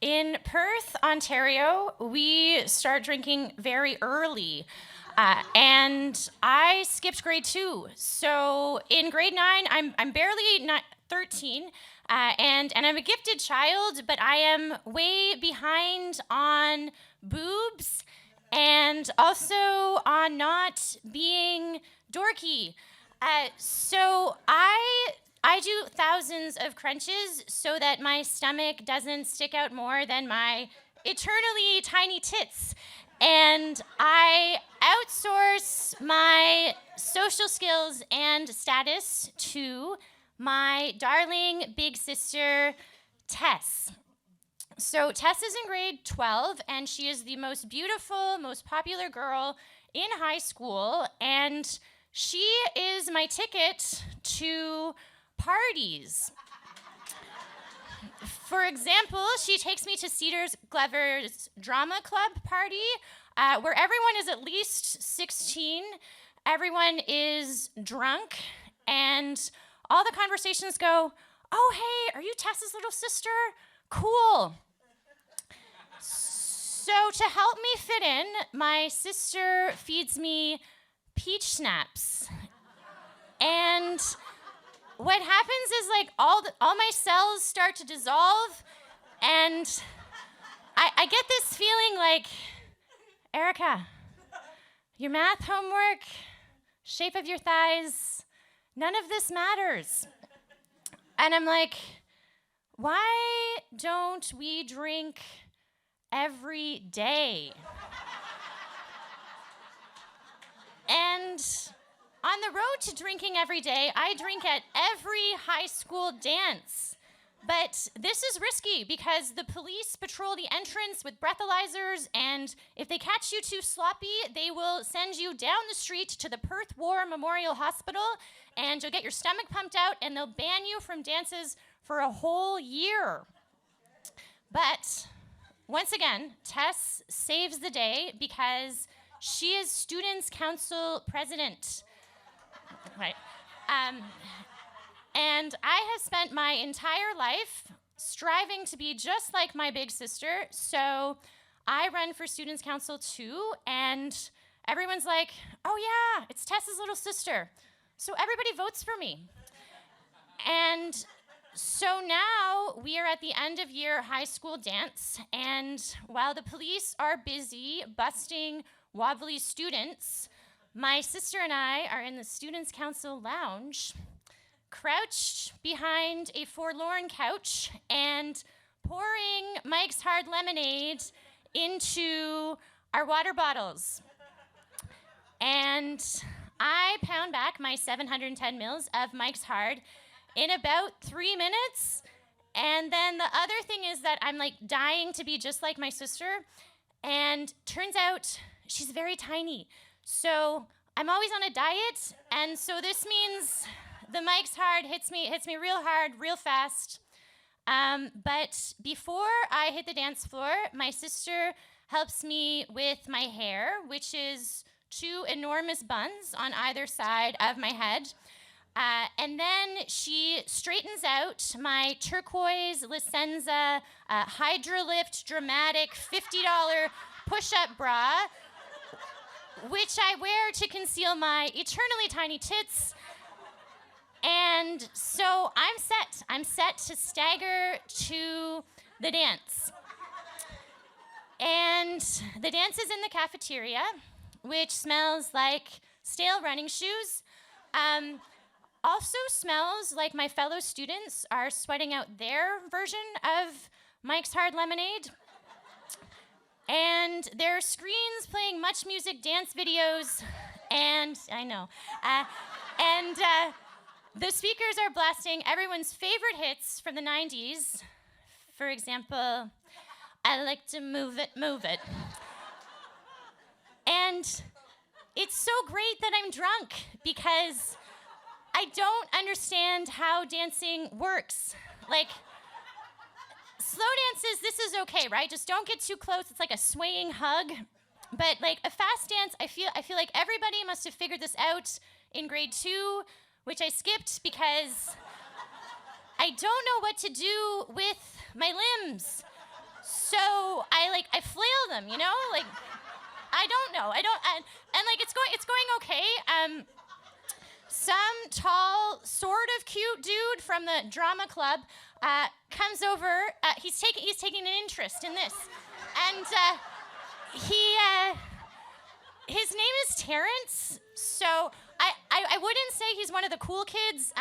In Perth, Ontario, we start drinking very early. And I skipped grade 2. So in grade 9, I'm barely not 13, and I'm a gifted child, but I am way behind on boobs and also on not being dorky. So I do thousands of crunches so that my stomach doesn't stick out more than my eternally tiny tits. And I outsource my social skills and status to my darling big sister, Tess. So Tess is in grade 12, and she is the most beautiful, most popular girl in high school, and she is my ticket to parties. For example, she takes me to Cedars Glover's drama club party, where everyone is at least 16, everyone is drunk, and all the conversations go, "Oh, hey, are you Tess's little sister? Cool." So to help me fit in, my sister feeds me peach snaps. And what happens is like all my cells start to dissolve, and I get this feeling like, Erica, your math homework, shape of your thighs, none of this matters. And I'm like, why don't we drink every day? And on the road to drinking every day, I drink at every high school dance. But this is risky because the police patrol the entrance with breathalyzers, and if they catch you too sloppy, they will send you down the street to the Perth War Memorial Hospital, and you'll get your stomach pumped out, and they'll ban you from dances for a whole year. But once again, Tess saves the day because she is Students' Council president. Right. And I have spent my entire life striving to be just like my big sister, so I run for Students' Council too, and everyone's like, "Oh yeah, it's Tess's little sister." So everybody votes for me. And so now we are at the end of year high school dance, and while the police are busy busting wobbly students, my sister and I are in the Students' Council lounge, crouched behind a forlorn couch and pouring Mike's Hard Lemonade into our water bottles. And I pound back my 710 mils of Mike's Hard in about 3 minutes. And then the other thing is that I'm like dying to be just like my sister. And turns out she's very tiny. So I'm always on a diet. And so this means the Mike's Hard hits me real hard, real fast. But before I hit the dance floor, my sister helps me with my hair, which is 2 enormous buns on either side of my head. And then she straightens out my turquoise Licenza Hydrolift Dramatic $50 push-up bra, which I wear to conceal my eternally tiny tits. And so I'm set to stagger to the dance. And the dance is in the cafeteria, which smells like stale running shoes. Also smells like my fellow students are sweating out their version of Mike's Hard Lemonade. And there are screens playing Much Music dance videos, and I know. The speakers are blasting everyone's favorite hits from the 90s. For example, I like to move it, move it. And it's so great that I'm drunk because I don't understand how dancing works. Like, slow dances, this is okay, right? Just don't get too close. It's like a swaying hug. But like a fast dance, I feel like everybody must have figured this out in grade 2, which I skipped because I don't know what to do with my limbs. So I flail them, you know? Like, I don't know. And like it's going okay. Some tall, sort of cute dude from the drama club comes over. He's taking an interest in this, and his name is Terrence. So I wouldn't say he's one of the cool kids.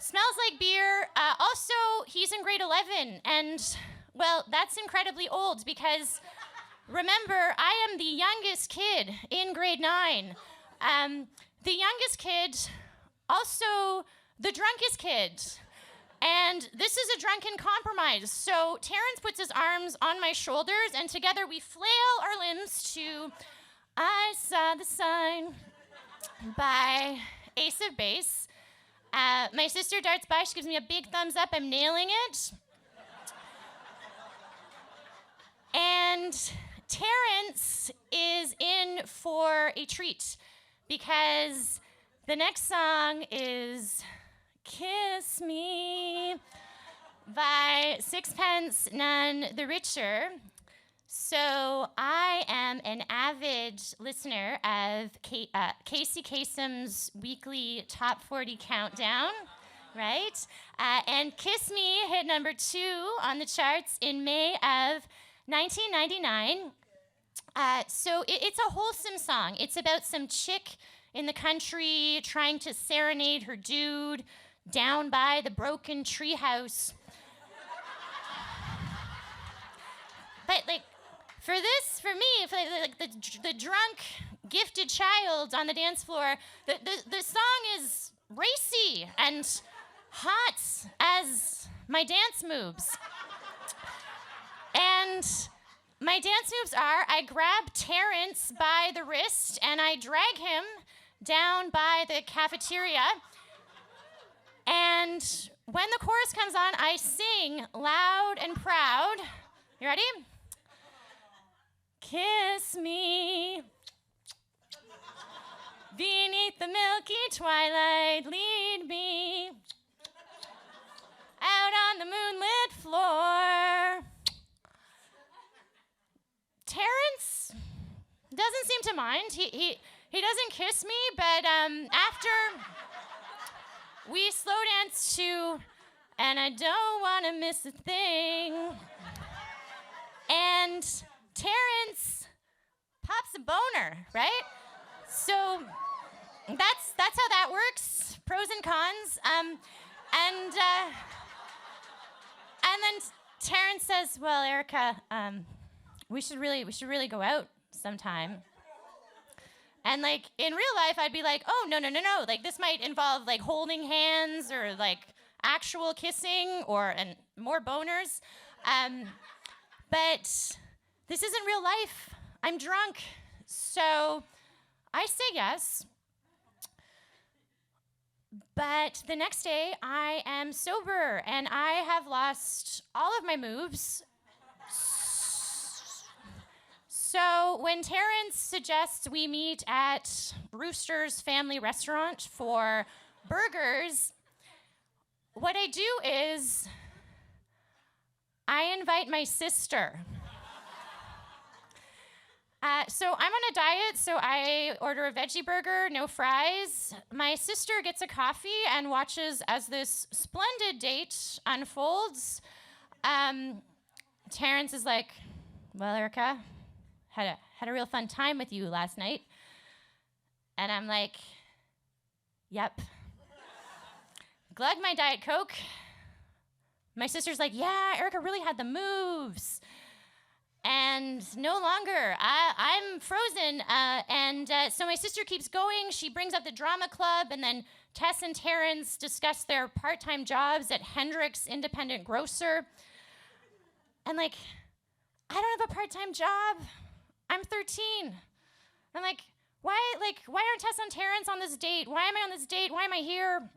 Smells like beer. Also, he's in grade 11, and well, that's incredibly old because remember, I am the youngest kid in grade 9. The youngest kid, also the drunkest kid. And this is a drunken compromise. So Terrence puts his arms on my shoulders, and together we flail our limbs to I Saw the Sign by Ace of Base. My sister darts by. She gives me a big thumbs up. I'm nailing it. And Terrence is in for a treat because the next song is Kiss Me by Sixpence None the Richer. So I am an avid listener of Casey Kasem's weekly Top 40 Countdown, right? And Kiss Me hit number 2 on the charts in May of 1999. So it's a wholesome song. It's about some chick in the country trying to serenade her dude down by the broken treehouse. But like, for the drunk, gifted child on the dance floor, the song is racy and hot as my dance moves. And my dance moves are, I grab Terrence by the wrist and I drag him down by the cafeteria. And when the chorus comes on, I sing loud and proud. You ready? Kiss me beneath the milky twilight, lead me out on the moonlit floor. Terrence doesn't seem to mind. He doesn't kiss me, but after we slow dance to And I Don't Want to Miss a Thing, and Terrence pops a boner, right? So that's how that works. Pros and cons. And then Terrence says, "Well, Erica, we should really go out sometime." And like in real life, I'd be like, "Oh, no. Like this might involve like holding hands or like actual kissing and more boners." But this isn't real life. I'm drunk. So I say yes. But the next day, I am sober and I have lost all of my moves. So when Terrence suggests we meet at Rooster's Family Restaurant for burgers, what I do is I invite my sister. So I'm on a diet, so I order a veggie burger, no fries. My sister gets a coffee and watches as this splendid date unfolds. Terrence is like, "Well, Erica, had a real fun time with you last night." And I'm like, "Yep." Glug my Diet Coke. My sister's like, "Yeah, Erica really had the moves." And no longer, I'm frozen. So my sister keeps going. She brings up the drama club, and then Tess and Terrence discuss their part-time jobs at Hendrick's Independent Grocer. And like, I don't have a part-time job. I'm 13. I'm like, why aren't Tess and Terrence on this date? Why am I on this date? Why am I here?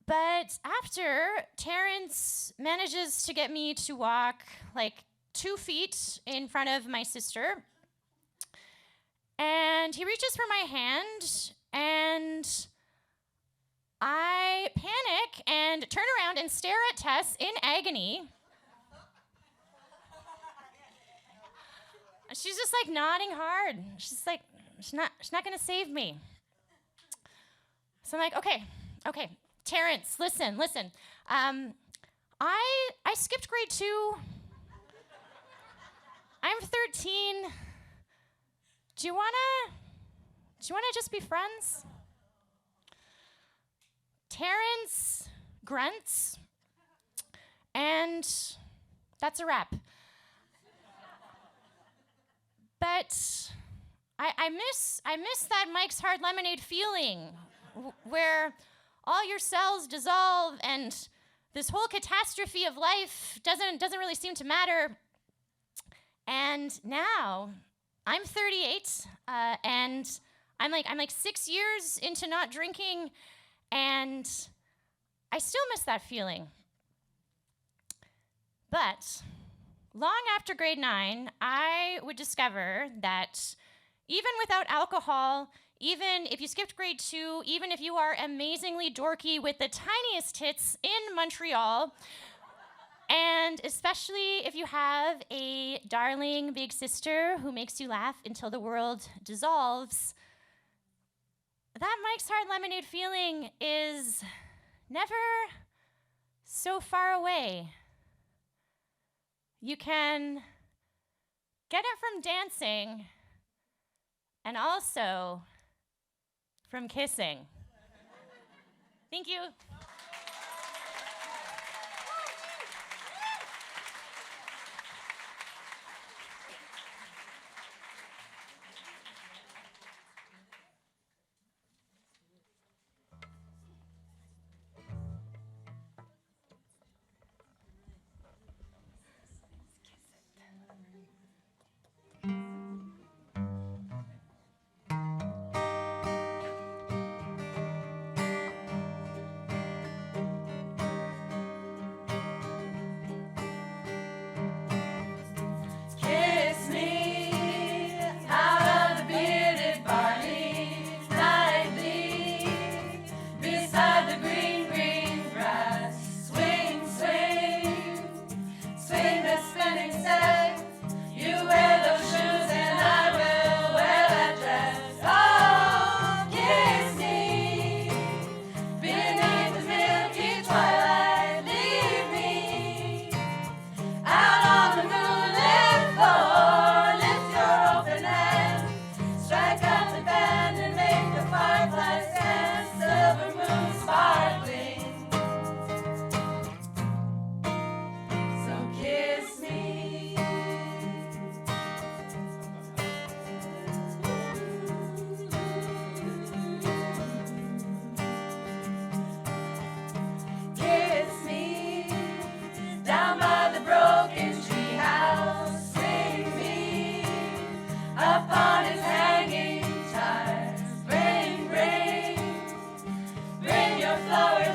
But after, Terrence manages to get me to walk like 2 feet in front of my sister. And he reaches for my hand, and I panic and turn around and stare at Tess in agony. she's just like nodding hard. She's like, she's not gonna save me. So I'm like, okay, Terrence, listen. I skipped grade 2. I'm 13. Do you wanna just be friends? Terrence grunts, and that's a wrap. But I miss that Mike's Hard Lemonade feeling, where all your cells dissolve and this whole catastrophe of life doesn't really seem to matter. And now I'm 38, and I'm like 6 years into not drinking, and I still miss that feeling. But long after grade 9, I would discover that even without alcohol, even if you skipped grade 2, even if you are amazingly dorky with the tiniest tits in Montreal, and especially if you have a darling big sister who makes you laugh until the world dissolves, that Mike's Hard Lemonade feeling is never so far away. You can get it from dancing and also from kissing. Thank you. Flowered